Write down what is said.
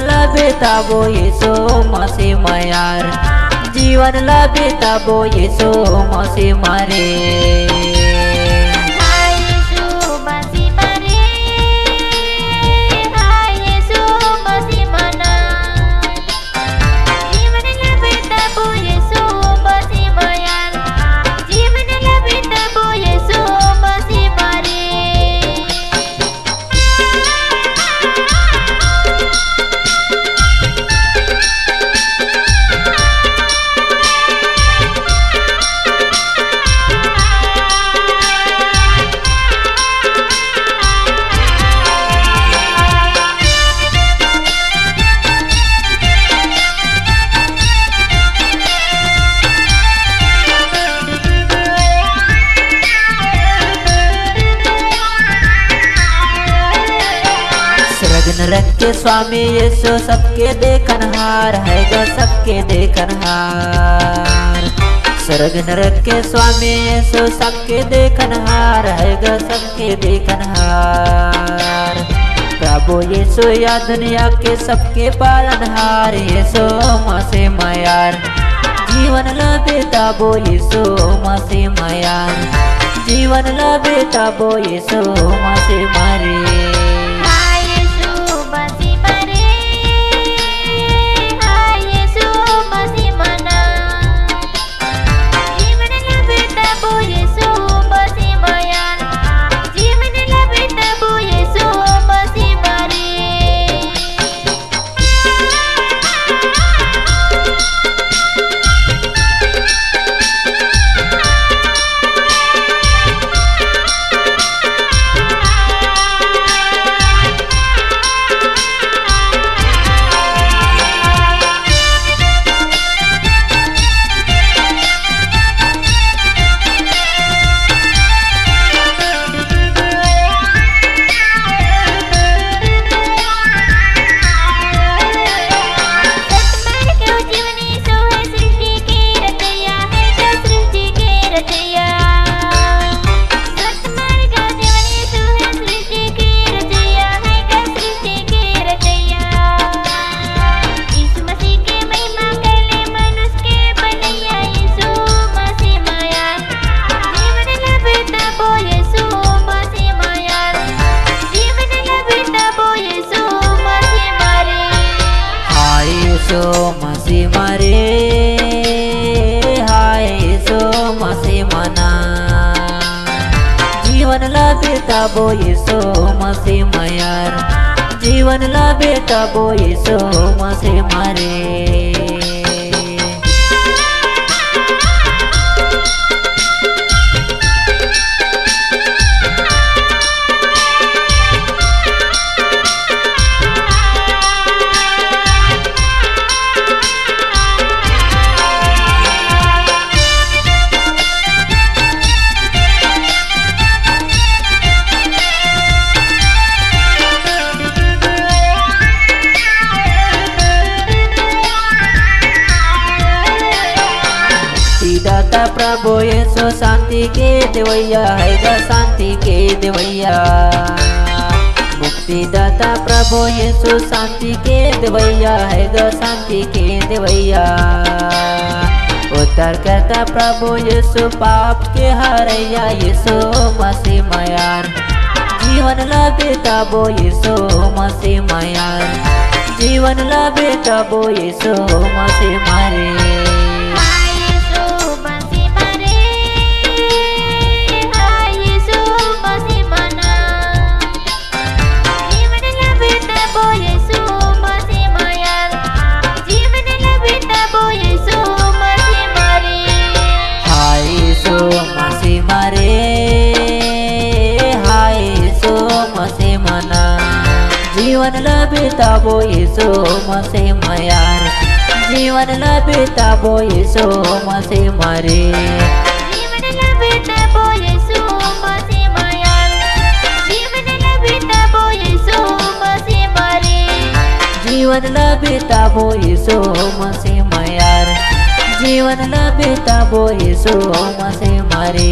लबिताबो येसो मसी मयार जीवन लबिताबो येसो मसी मारे नरक के स्वामी यीशु सबके देखनहार है ग सबके देखनहार। स्वर्ग नरक के स्वामी यीशु सबके देखनहार है ग सबके देखनहार। प्रभु यीशु या दुनिया के सबके पालनहार यीशु मसीह मयार जीवन लबिताबो यीशु मसीह मयार जीवन लबिताबो यीशु मसीह मारे मसीह मारे हाय यीशु मसीह मना जीवन लबिताबो यीशु मसीह मयार जीवन लबिताबो यीशु मसीह मारे दाता प्रभु यीशु शांति के देवैया है ग शांति के देवैया। मुक्ति दाता प्रभु यीशु शांति के देवैया है ग शांति के देवैया। उद्धार करता प्रभु यीशु पाप के हरैया यीशु मसीह मयार जीवन लबिताबो यीशु मसीह मयार जीवन लबिताबो यीशु मसीह मारे जीवन लबिताबो यीशु मसीह मयार जीवन लबिताबो यीशु मसीह मारे जीवन लबिताबो यीशु मसीह मयार जीवन लबिताबो यीशु मसीह मारे जीवन लबिताबो यीशु मसीह मयार जीवन लबिताबो यीशु मसीह मारे।